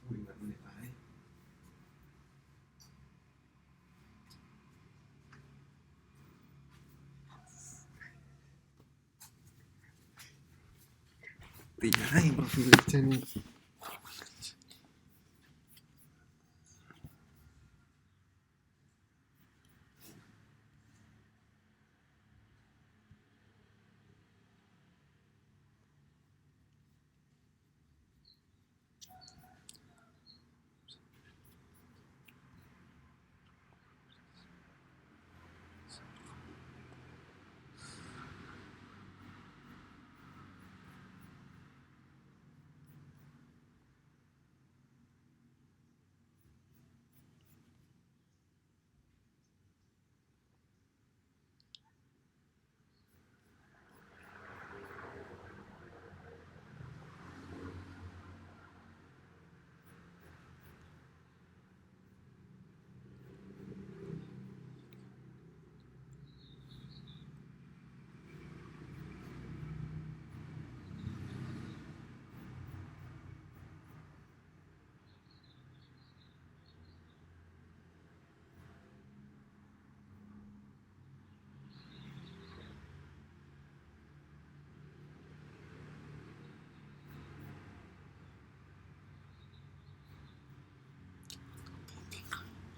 Tidak, profil nih.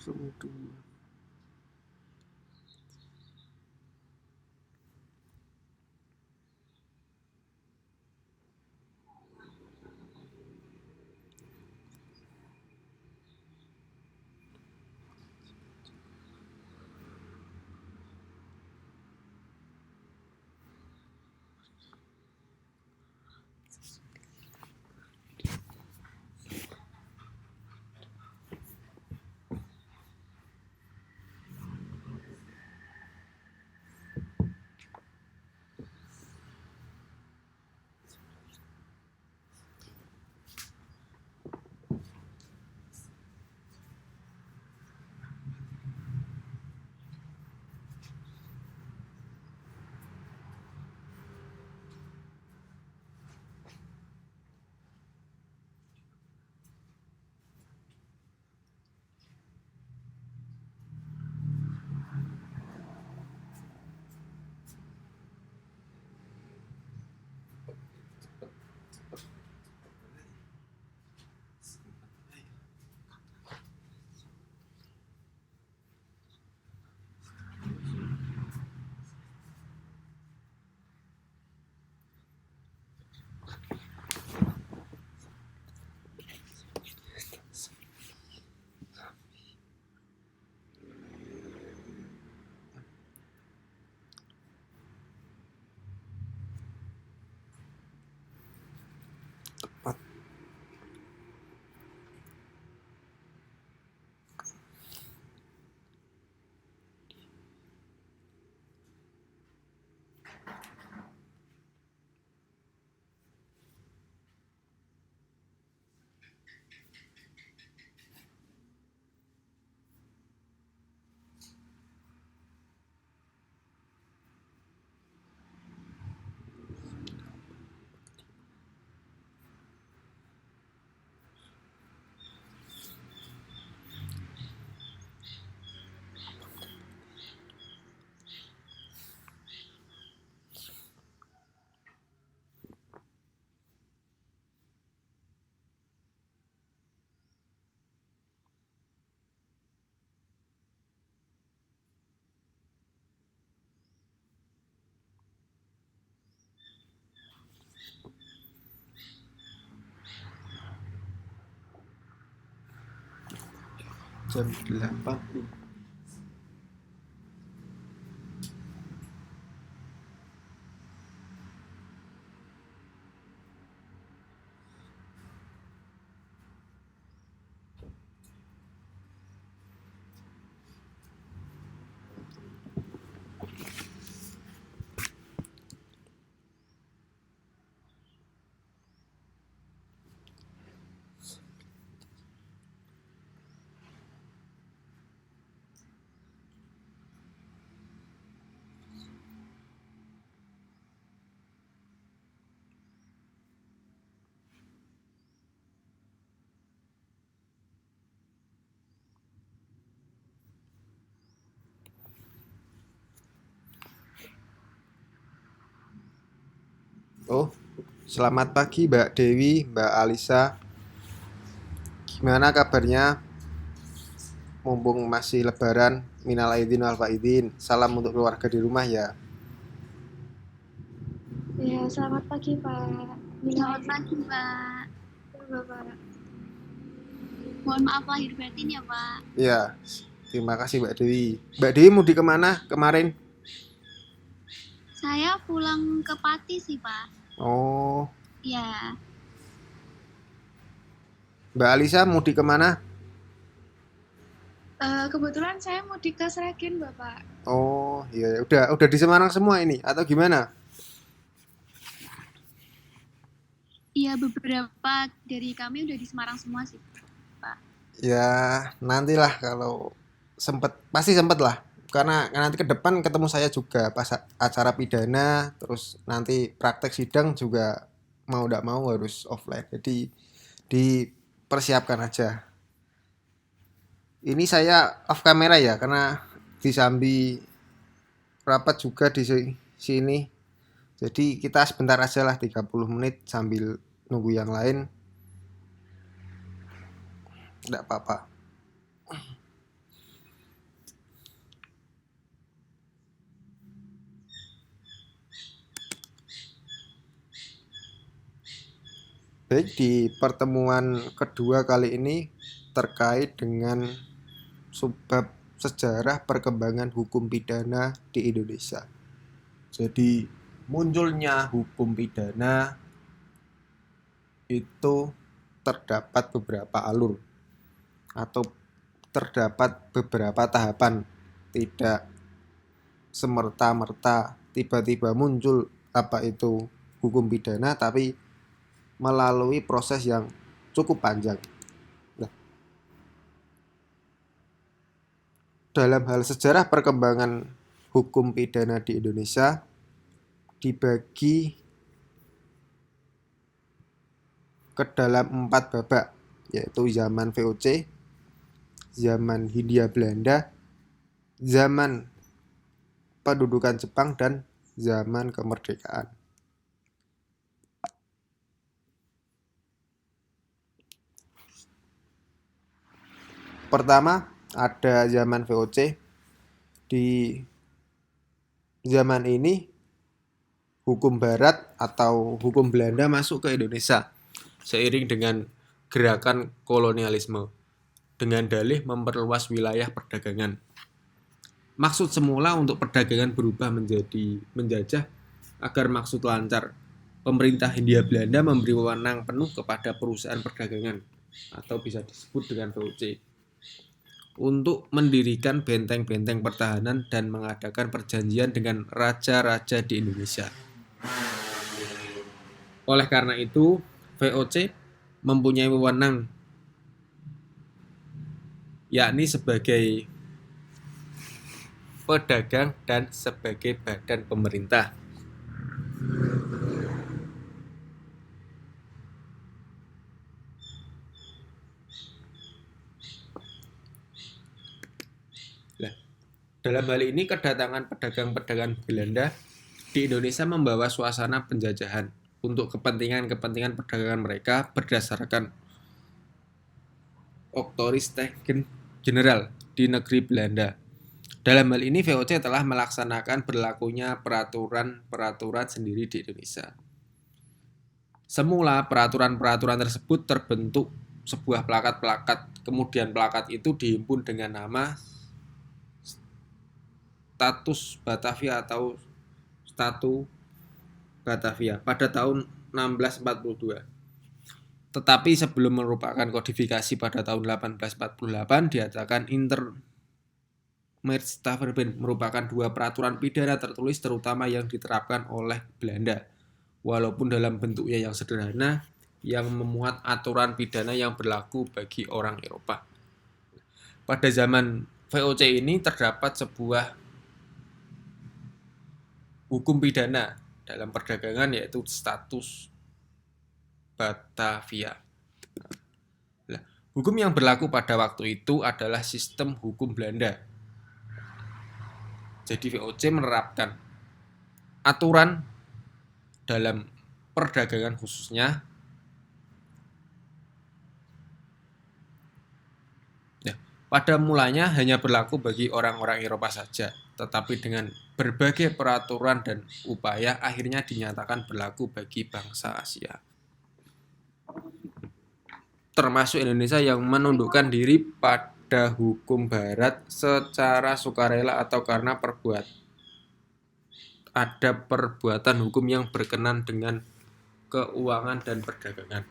Sudah. Tepat. Jam 8 nih. Oh, selamat pagi Mbak Dewi, Mbak Alisa. Gimana kabarnya? Mumpung masih lebaran, minal aidin wal faizin. Salam untuk keluarga di rumah ya. Ya, selamat pagi Pak. Selamat pagi Pak. Bapak. Mohon maaf lahir batin ya Pak. Ya, terima kasih Mbak Dewi. Mbak Dewi mudik kemana kemarin? Saya pulang ke Pati sih Pak. Oh, Ya, Mbak Alisa mudik kemana? Kebetulan saya mudik ke Sragen Bapak. Oh, iya, udah di Semarang semua ini atau gimana? iya beberapa dari kami udah di Semarang semua sih Pak. Ya, nantilah kalau pasti sempet lah. Karena nanti ke depan ketemu saya juga pas acara pidana, terus nanti praktek sidang juga mau tidak mau harus offline. Jadi dipersiapkan aja. Ini saya off kamera ya, karena disambi rapat juga di sini. Jadi kita sebentar aja lah 30 menit sambil nunggu yang lain. Tidak apa-apa. Baik, di pertemuan kedua kali ini terkait dengan subbab sejarah perkembangan hukum pidana di Indonesia. Jadi munculnya hukum pidana itu terdapat beberapa alur atau terdapat beberapa tahapan, tidak semerta-merta tiba-tiba muncul apa itu hukum pidana, tapi melalui proses yang cukup panjang. Nah, dalam hal sejarah perkembangan hukum pidana di Indonesia dibagi ke dalam 4 babak, yaitu zaman VOC, zaman Hindia Belanda, zaman pendudukan Jepang, dan zaman kemerdekaan. Pertama, ada zaman VOC. Di zaman ini hukum barat atau hukum Belanda masuk ke Indonesia seiring dengan gerakan kolonialisme dengan dalih memperluas wilayah perdagangan. Maksud semula untuk perdagangan berubah menjadi menjajah agar maksud lancar. Pemerintah Hindia Belanda memberi wewenang penuh kepada perusahaan perdagangan atau bisa disebut dengan VOC untuk mendirikan benteng-benteng pertahanan dan mengadakan perjanjian dengan raja-raja di Indonesia. Oleh karena itu, VOC mempunyai wewenang yakni sebagai pedagang dan sebagai badan pemerintah. Dalam hal ini kedatangan pedagang-pedagang Belanda di Indonesia membawa suasana penjajahan untuk kepentingan-kepentingan perdagangan mereka berdasarkan Otoristengen General di negeri Belanda. Dalam hal ini VOC telah melaksanakan berlakunya peraturan-peraturan sendiri di Indonesia. Semula peraturan-peraturan tersebut terbentuk sebuah plakat-plakat, kemudian plakat itu dihimpun dengan nama Status Batavia atau Statu Batavia pada tahun 1642. Tetapi sebelum merupakan kodifikasi pada tahun 1848 diadakan Intermerstaverben merupakan dua peraturan pidana tertulis terutama yang diterapkan oleh Belanda. Walaupun dalam bentuknya yang sederhana yang memuat aturan pidana yang berlaku bagi orang Eropa. Pada zaman VOC ini terdapat sebuah hukum pidana dalam perdagangan yaitu status Batavia. Nah, hukum yang berlaku pada waktu itu adalah sistem hukum Belanda. Jadi VOC menerapkan aturan dalam perdagangan khususnya. Pada mulanya hanya berlaku bagi orang-orang Eropa saja, tetapi dengan berbagai peraturan dan upaya akhirnya dinyatakan berlaku bagi bangsa Asia. Termasuk Indonesia yang menundukkan diri pada hukum Barat secara sukarela atau karena ada perbuatan hukum yang berkenan dengan keuangan dan perdagangan.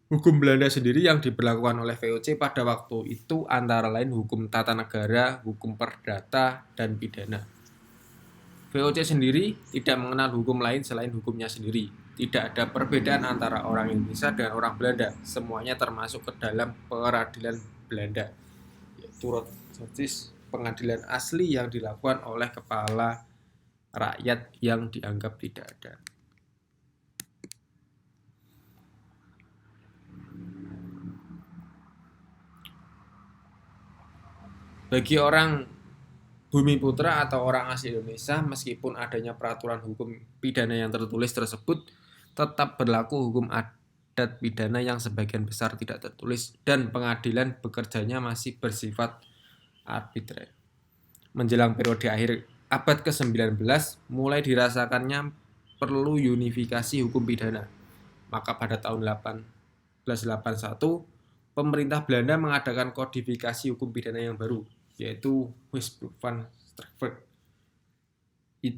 Hukum Belanda sendiri yang diberlakukan oleh VOC pada waktu itu antara lain hukum tata negara, hukum perdata, dan pidana. VOC sendiri tidak mengenal hukum lain selain hukumnya sendiri. Tidak ada perbedaan antara orang Indonesia dan orang Belanda. Semuanya termasuk ke dalam peradilan Belanda, yaitu Rood Justice, pengadilan asli yang dilakukan oleh kepala rakyat yang dianggap tidak ada. Bagi orang Bumiputra atau orang asli Indonesia, meskipun adanya peraturan hukum pidana yang tertulis tersebut, tetap berlaku hukum adat pidana yang sebagian besar tidak tertulis dan pengadilan bekerjanya masih bersifat arbitrer. Menjelang periode akhir abad ke-19, mulai dirasakannya perlu unifikasi hukum pidana. Maka pada tahun 1881, pemerintah Belanda mengadakan kodifikasi hukum pidana yang baru, yaitu Wetboek van Steenberg,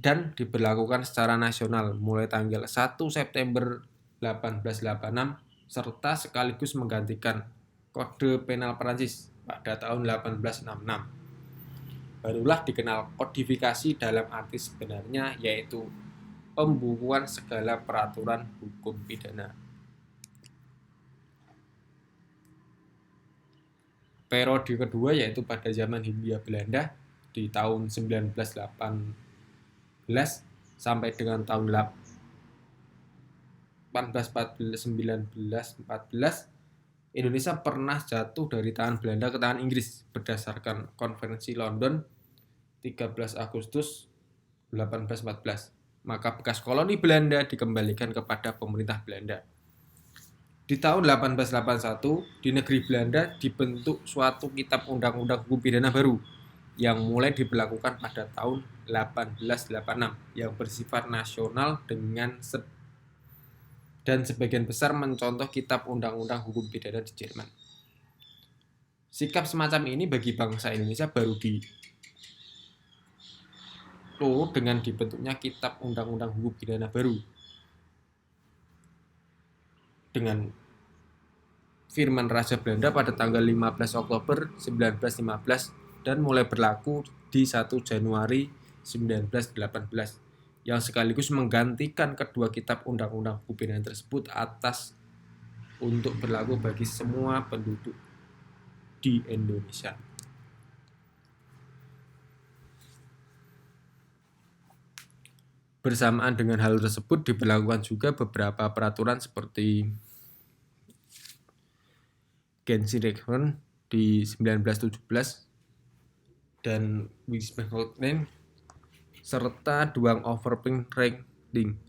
dan diberlakukan secara nasional mulai tanggal 1 September 1886 serta sekaligus menggantikan Kode Penal Prancis pada tahun 1866. Barulah dikenal kodifikasi dalam arti sebenarnya, yaitu pembukuan segala peraturan hukum pidana. Periode kedua yaitu pada zaman Hindia Belanda di tahun 1918 sampai dengan tahun 1914, Indonesia pernah jatuh dari tangan Belanda ke tangan Inggris berdasarkan Konferensi London 13 Agustus 1814. Maka bekas koloni Belanda dikembalikan kepada pemerintah Belanda. Di tahun 1881, di negeri Belanda dibentuk suatu kitab undang-undang hukum pidana baru yang mulai diberlakukan pada tahun 1886 yang bersifat nasional dan sebagian besar mencontoh kitab undang-undang hukum pidana di Jerman. Sikap semacam ini bagi bangsa Indonesia baru dengan dibentuknya kitab undang-undang hukum pidana baru dengan firman Raja Belanda pada tanggal 15 Oktober 1915 dan mulai berlaku di 1 Januari 1918 yang sekaligus menggantikan kedua kitab undang-undang hukum pidana tersebut untuk berlaku bagi semua penduduk di Indonesia. Bersamaan dengan hal tersebut diberlakukan juga beberapa peraturan seperti Gentierechten di 1917 dan Wisbehouden serta Dwang Overprinting.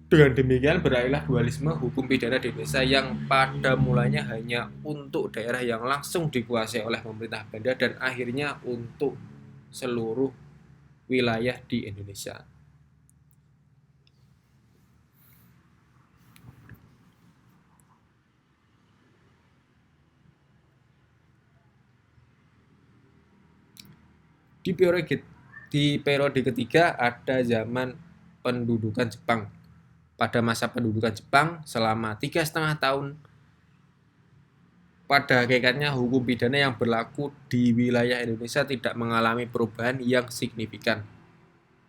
Dengan demikian berakhirlah dualisme hukum pidana di Indonesia yang pada mulanya hanya untuk daerah yang langsung dikuasai oleh pemerintah Belanda dan akhirnya untuk seluruh wilayah di Indonesia. Di periode ketiga ada zaman pendudukan Jepang. Pada masa pendudukan Jepang selama 3,5 tahun, pada hakikatnya hukum pidana yang berlaku di wilayah Indonesia tidak mengalami perubahan yang signifikan.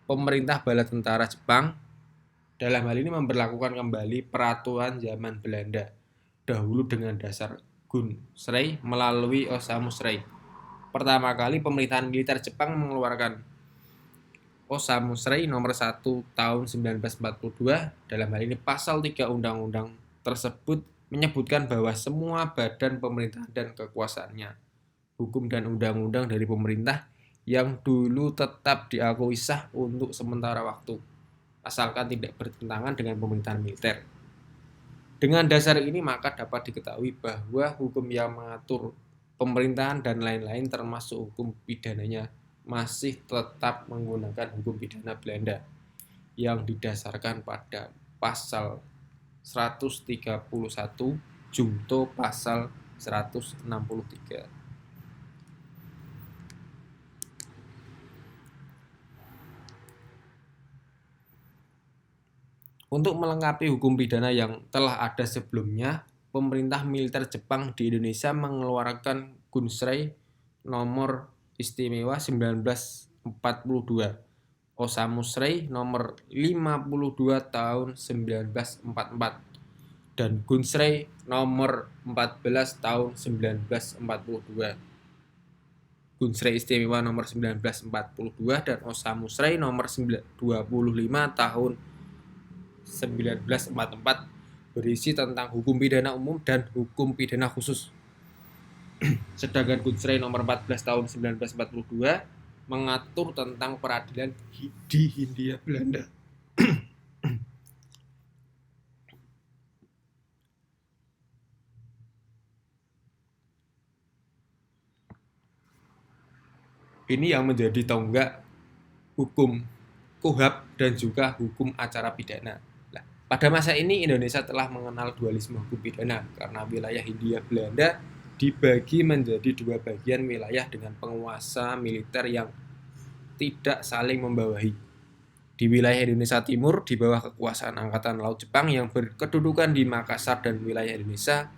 Pemerintah bala tentara Jepang dalam hal ini memberlakukan kembali peraturan zaman Belanda, dahulu dengan dasar Gunserei melalui Osamu Serei. Pertama kali pemerintahan militer Jepang mengeluarkan Osamu Serei nomor 1 tahun 1942. Dalam hal ini pasal 3 undang-undang tersebut menyebutkan bahwa semua badan pemerintahan dan kekuasaannya, hukum dan undang-undang dari pemerintah yang dulu tetap diakui sah untuk sementara waktu, asalkan tidak bertentangan dengan pemerintahan militer. Dengan dasar ini maka dapat diketahui bahwa hukum yang mengatur pemerintahan dan lain-lain termasuk hukum pidananya masih tetap menggunakan hukum pidana Belanda yang didasarkan pada pasal 131 Junto pasal 163. Untuk melengkapi hukum pidana yang telah ada sebelumnya, pemerintah militer Jepang di Indonesia mengeluarkan Gunsrei nomor istimewa 1942, Osamusrei nomor 52 tahun 1944, dan Gunsrei nomor 14 tahun 1942. Gunsrei istimewa nomor 1942 dan Osamusrei nomor 25 tahun 1944 berisi tentang hukum pidana umum dan hukum pidana khusus. Sedangkan Gunsrei nomor 14 tahun 1942 mengatur tentang peradilan di Hindia Belanda. Ini yang menjadi tonggak hukum KUHAP dan juga hukum acara pidana. Pada masa ini Indonesia telah mengenal dualisme hukum pidana karena wilayah Hindia Belanda dibagi menjadi dua bagian wilayah dengan penguasa militer yang tidak saling membawahi. Di wilayah Indonesia Timur di bawah kekuasaan Angkatan Laut Jepang yang berkedudukan di Makassar dan wilayah Indonesia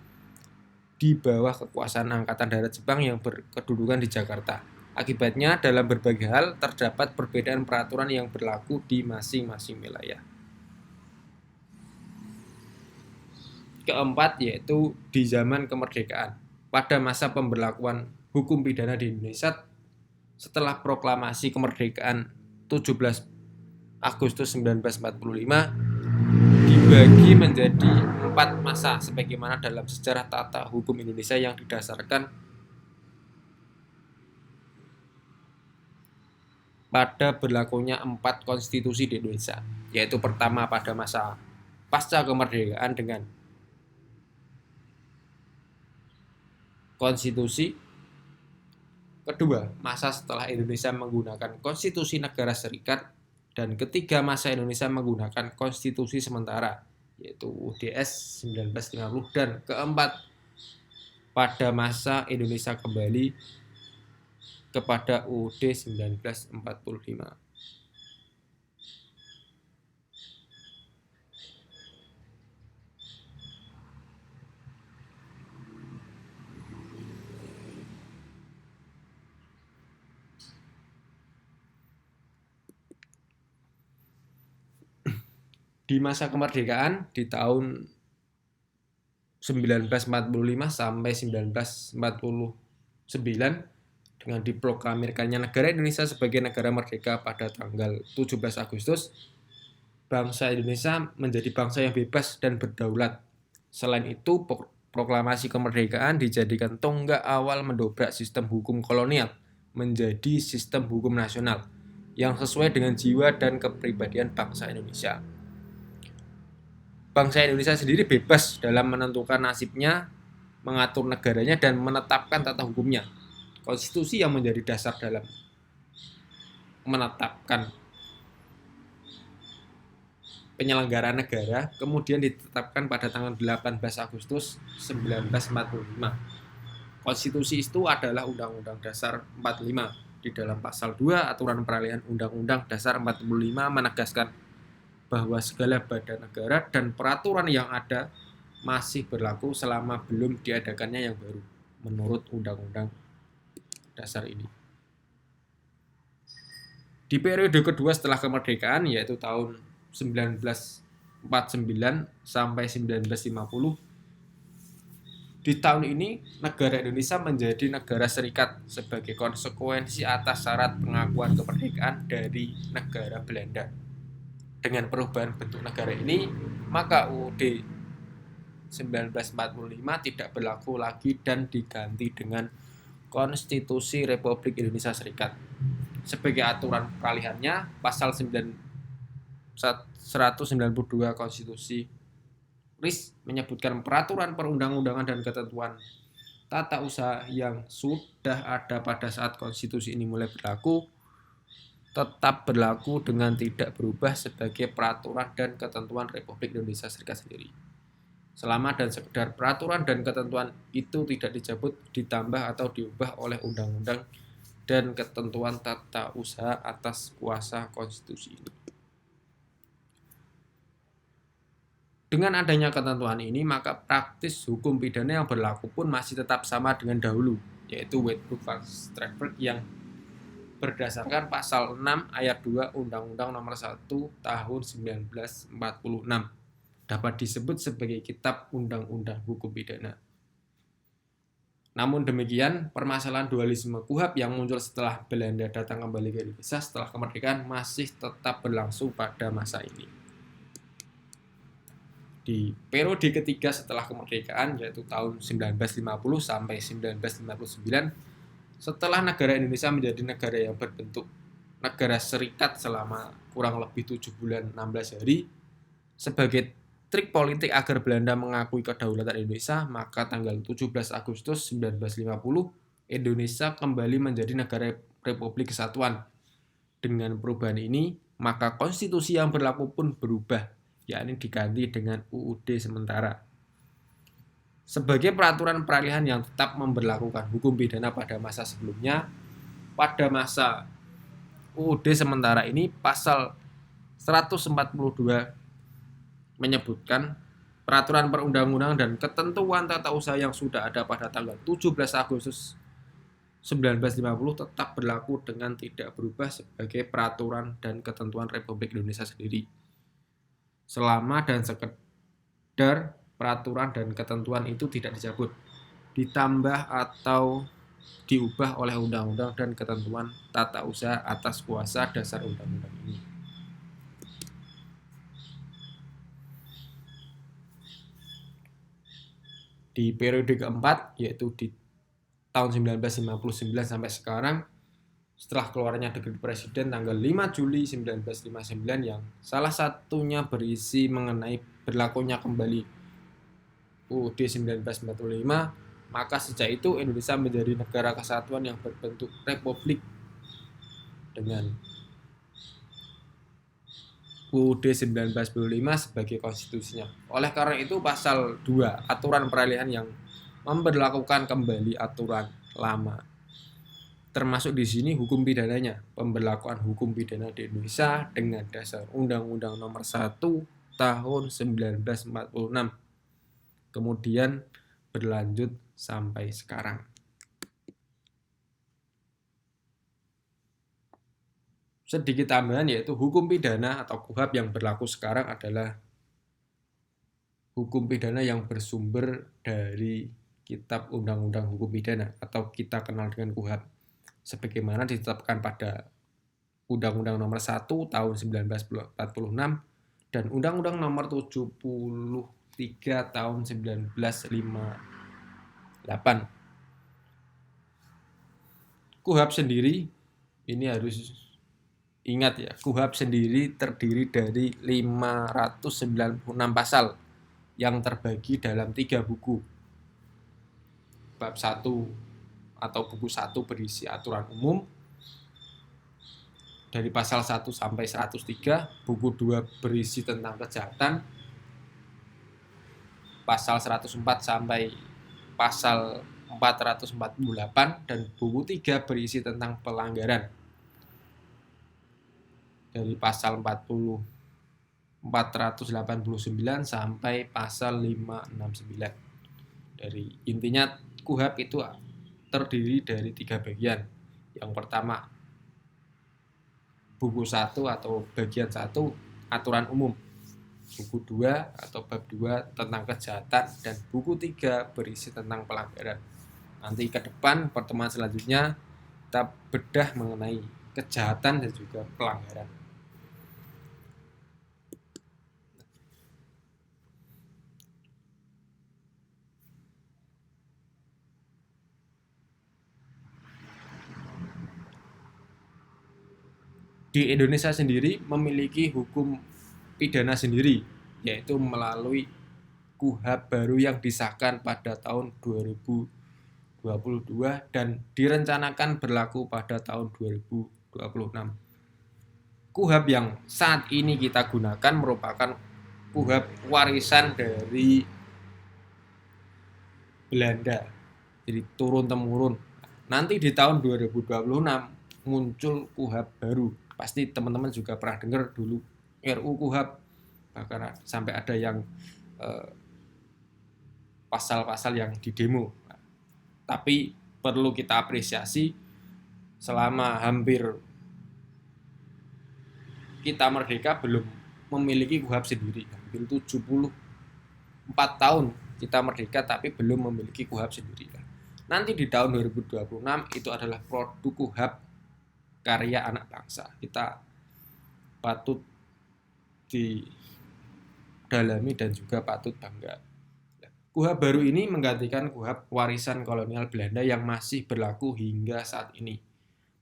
di bawah kekuasaan Angkatan Darat Jepang yang berkedudukan di Jakarta. Akibatnya dalam berbagai hal terdapat perbedaan peraturan yang berlaku di masing-masing wilayah. Keempat yaitu di zaman kemerdekaan. Pada masa pemberlakuan hukum pidana di Indonesia setelah proklamasi kemerdekaan 17 Agustus 1945 dibagi menjadi 4 masa sebagaimana dalam sejarah tata hukum Indonesia yang didasarkan pada berlakunya 4 konstitusi di Indonesia, yaitu pertama pada masa pasca kemerdekaan dengan konstitusi, kedua masa setelah Indonesia menggunakan konstitusi negara serikat, dan ketiga masa Indonesia menggunakan konstitusi sementara yaitu UDS 1950, dan keempat pada masa Indonesia kembali kepada UUD 1945. Di masa kemerdekaan di tahun 1945 sampai 1949 dengan diproklamirkannya negara Indonesia sebagai negara merdeka pada tanggal 17 Agustus, bangsa Indonesia menjadi bangsa yang bebas dan berdaulat. Selain itu, proklamasi kemerdekaan dijadikan tonggak awal mendobrak sistem hukum kolonial menjadi sistem hukum nasional yang sesuai dengan jiwa dan kepribadian bangsa Indonesia. Bangsa Indonesia sendiri bebas dalam menentukan nasibnya, mengatur negaranya, dan menetapkan tata hukumnya. Konstitusi yang menjadi dasar dalam menetapkan penyelenggaraan negara kemudian ditetapkan pada tanggal 18 Agustus 1945. Konstitusi itu adalah Undang-Undang Dasar 45. Di dalam pasal 2 aturan peralihan Undang-Undang Dasar 45 menegaskan bahwa segala badan negara dan peraturan yang ada masih berlaku selama belum diadakannya yang baru menurut Undang-Undang Dasar ini. Di periode kedua setelah kemerdekaan yaitu tahun 1949 sampai 1950, di tahun ini negara Indonesia menjadi negara serikat sebagai konsekuensi atas syarat pengakuan kemerdekaan dari negara Belanda. Dengan perubahan bentuk negara ini, maka UUD 1945 tidak berlaku lagi dan diganti dengan Konstitusi Republik Indonesia Serikat. Sebagai aturan peralihannya, pasal 192 Konstitusi RIS menyebutkan peraturan perundang-undangan dan ketentuan tata usaha yang sudah ada pada saat konstitusi ini mulai berlaku tetap berlaku dengan tidak berubah sebagai peraturan dan ketentuan Republik Indonesia Serikat sendiri. Selama dan sekedar peraturan dan ketentuan itu tidak dicabut, ditambah atau diubah oleh undang-undang dan ketentuan tata usaha atas kuasa konstitusi ini. Dengan adanya ketentuan ini, maka praktis hukum pidana yang berlaku pun masih tetap sama dengan dahulu, yaitu Waidbrooke-Strasberg yang berdasarkan pasal 6 ayat 2 Undang-Undang Nomor 1 Tahun 1946 dapat disebut sebagai Kitab Undang-Undang Hukum Pidana. Namun demikian, permasalahan dualisme KUHP yang muncul setelah Belanda datang kembali ke Indonesia setelah kemerdekaan masih tetap berlangsung pada masa ini. Di periode ketiga setelah kemerdekaan, yaitu tahun 1950 sampai 1959, setelah negara Indonesia menjadi negara yang berbentuk negara serikat selama kurang lebih 7 bulan 16 hari, sebagai trik politik agar Belanda mengakui kedaulatan Indonesia, maka tanggal 17 Agustus 1950, Indonesia kembali menjadi negara Republik Kesatuan. Dengan perubahan ini, maka konstitusi yang berlaku pun berubah, yakni diganti dengan UUD sementara. Sebagai peraturan peralihan yang tetap memberlakukan hukum pidana pada masa sebelumnya, pada masa UUD sementara ini pasal 142 menyebutkan peraturan perundang-undangan dan ketentuan tata usaha yang sudah ada pada tanggal 17 Agustus 1950 tetap berlaku dengan tidak berubah sebagai peraturan dan ketentuan Republik Indonesia sendiri. Selama dan sekedar peraturan dan ketentuan itu tidak dicabut, ditambah atau diubah oleh undang-undang dan ketentuan tata usaha atas kuasa dasar undang-undang ini. Di periode keempat, yaitu di tahun 1959 sampai sekarang, setelah keluarnya dekret presiden tanggal 5 Juli 1959 yang salah satunya berisi mengenai berlakunya kembali UUD 1945, maka sejak itu Indonesia menjadi negara kesatuan yang berbentuk republik dengan UUD 1945 sebagai konstitusinya. Oleh karena itu pasal 2 aturan peralihan yang memberlakukan kembali aturan lama, termasuk di sini hukum pidananya, pemberlakuan hukum pidana di Indonesia dengan dasar Undang-Undang Nomor 1 Tahun 1946. Kemudian berlanjut sampai sekarang. Sedikit tambahan, yaitu hukum pidana atau KUHP yang berlaku sekarang adalah hukum pidana yang bersumber dari Kitab Undang-Undang Hukum Pidana atau kita kenal dengan KUHP, sebagaimana ditetapkan pada Undang-Undang Nomor 1 Tahun 1946 dan Undang-Undang Nomor 73 Tahun 1958. KUHP sendiri, ini harus ingat ya, KUHP sendiri terdiri dari 596 pasal yang terbagi dalam 3 buku. Bab 1 atau buku 1 berisi aturan umum dari pasal 1 sampai 103, buku 2 berisi tentang kejahatan pasal 104 sampai pasal 448, dan buku 3 berisi tentang pelanggaran dari pasal 489 sampai pasal 569. Dari intinya KUHP itu terdiri dari 3 bagian. Yang pertama, buku 1 atau bagian 1 aturan umum, buku 2 atau bab 2 tentang kejahatan, dan buku 3 berisi tentang pelanggaran. Nanti ke depan pertemuan selanjutnya kita bedah mengenai kejahatan dan juga pelanggaran. di Indonesia sendiri memiliki hukum pidana sendiri, yaitu melalui KUHP baru yang disahkan pada tahun 2022 dan direncanakan berlaku pada tahun 2026. KUHP yang saat ini kita gunakan merupakan KUHP warisan dari Belanda, jadi turun-temurun. Nanti di tahun 2026 muncul KUHP baru. Pasti teman-teman juga pernah dengar dulu RUU KUHP, bahkan sampai ada yang pasal-pasal yang didemo. Tapi perlu kita apresiasi, selama hampir kita merdeka belum memiliki KUHP sendiri. Hampir 74 tahun kita merdeka tapi belum memiliki KUHP sendiri. Nanti di tahun 2026 itu adalah produk KUHP karya anak bangsa. Kita patut didalami dan juga patut bangga. KUHP baru ini menggantikan KUHP warisan kolonial Belanda yang masih berlaku hingga saat ini.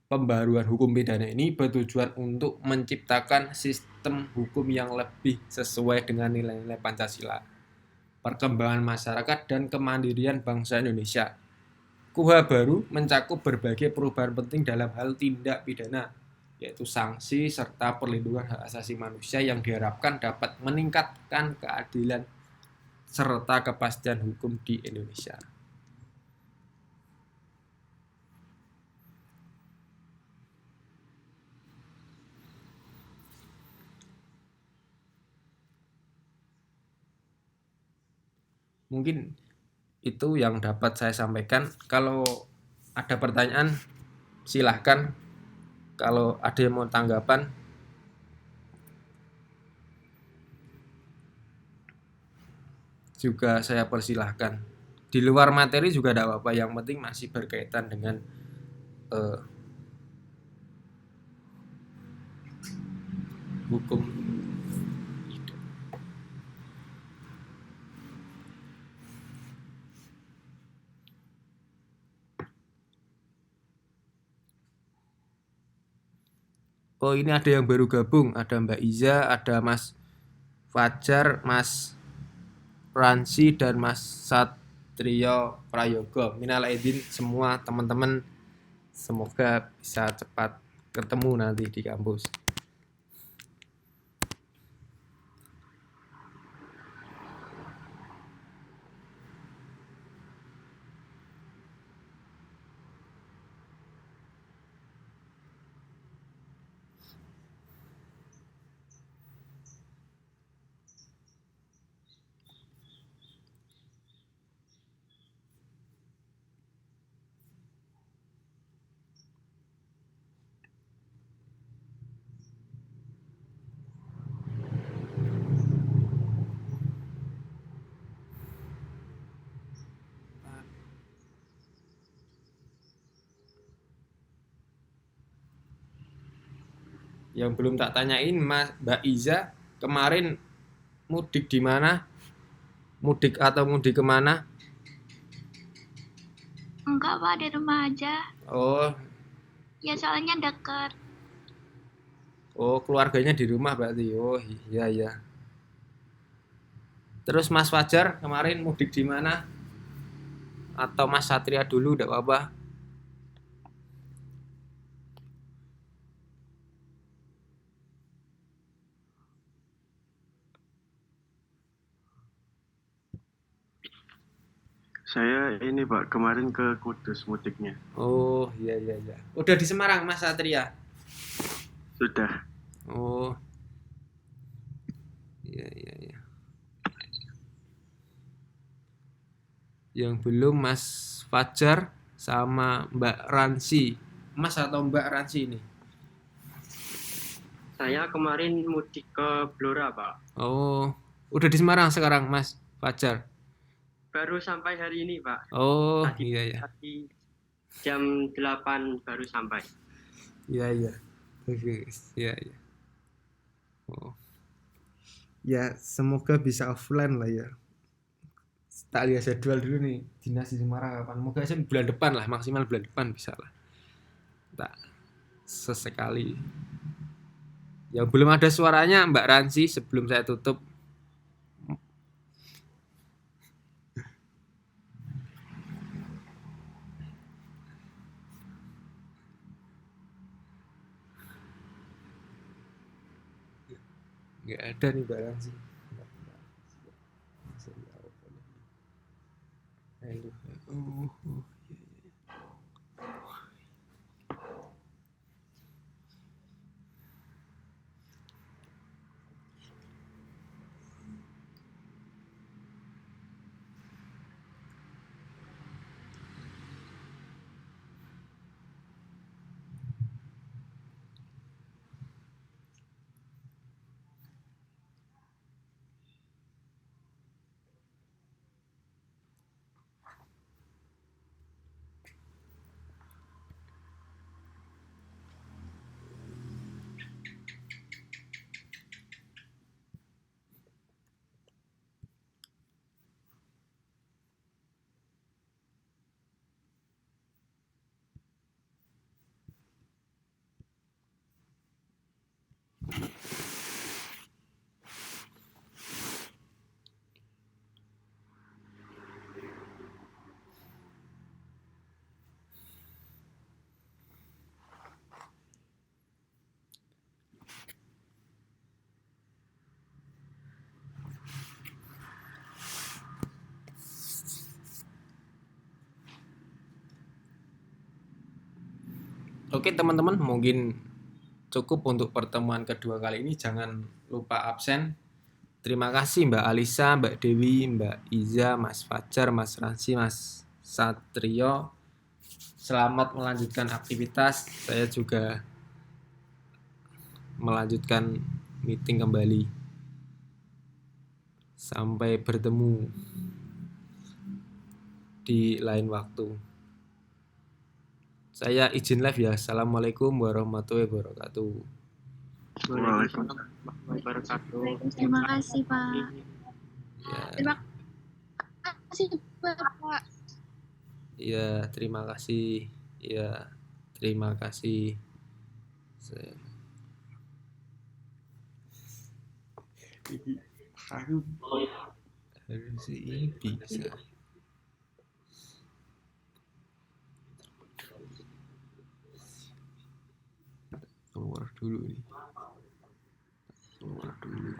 Pembaruan hukum pidana ini bertujuan untuk menciptakan sistem hukum yang lebih sesuai dengan nilai-nilai Pancasila, perkembangan masyarakat, dan kemandirian bangsa Indonesia. KUHP baru mencakup berbagai perubahan penting dalam hal tindak pidana, yaitu sanksi serta perlindungan hak asasi manusia yang diharapkan dapat meningkatkan keadilan serta kepastian hukum di Indonesia. Mungkin itu yang dapat saya sampaikan. Kalau ada pertanyaan silahkan. Kalau ada yang mau tanggapan juga saya persilahkan. Di luar materi juga tidak apa-apa, yang penting masih berkaitan dengan hukum. Oh, ini ada yang baru gabung, ada Mbak Iza, ada Mas Fajar, Mas Ransi, dan Mas Satrio Prayogo. Minal aidin semua teman-teman, semoga bisa cepat ketemu nanti di kampus. Yang belum tak tanyain, Mbak Iza, kemarin mudik di mana? Mudik atau mudik kemana? Enggak, Pak, di rumah aja. Oh, Ya, soalnya dekat. oh keluarganya di rumah berarti. Oh iya ya. Terus Mas Fajar kemarin mudik di mana? Atau Mas Satria dulu, enggak apa-apa. Saya ini Pak, kemarin ke Kudus mudiknya. Oh iya iya iya. Udah di Semarang Mas Satria? Sudah. Oh iya iya iya. Yang belum Mas Fajar sama Mbak Ransi. Mas atau Mbak Ransi ini? Saya kemarin mudik ke Blora, Pak. Oh, udah di Semarang sekarang Mas Fajar? Baru sampai hari ini, Pak. Oh Tadi, iya iya. tadi jam 8 baru sampai. Iya iya. Oke, iya iya. Oh. Ya, semoga bisa offline lah ya. Tak lihat jadwal dulu nih, dinas di Semarang kapan. Moga aja bulan depan lah, maksimal bulan depan bisa lah. Tak sesekali. Ya belum ada suaranya Mbak Ransi sebelum saya tutup. Nggak ada nih Mbak Ransi. Oke teman-teman, mungkin cukup untuk pertemuan kedua kali ini. Jangan lupa absen. Terima kasih Mbak Alisa, Mbak Dewi, Mbak Iza, Mas Fajar, Mas Ransi, Mas Satrio. Selamat melanjutkan aktivitas. Saya juga melanjutkan meeting kembali. Sampai bertemu di lain waktu. Saya izin live ya. Assalamualaikum warahmatullahi wabarakatuh. Waalaikumsalam. Wabarakatuh. Terima kasih, Pak. Ya, Terima kasih Bapak. ya terima kasih. Ya, terima kasih. Saya harus ini bisa. Keluar dulu nih. Keluar dulu.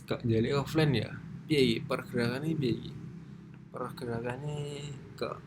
Kak jadi offline ya? Piye pergerakannya piye? Pergerakannya kok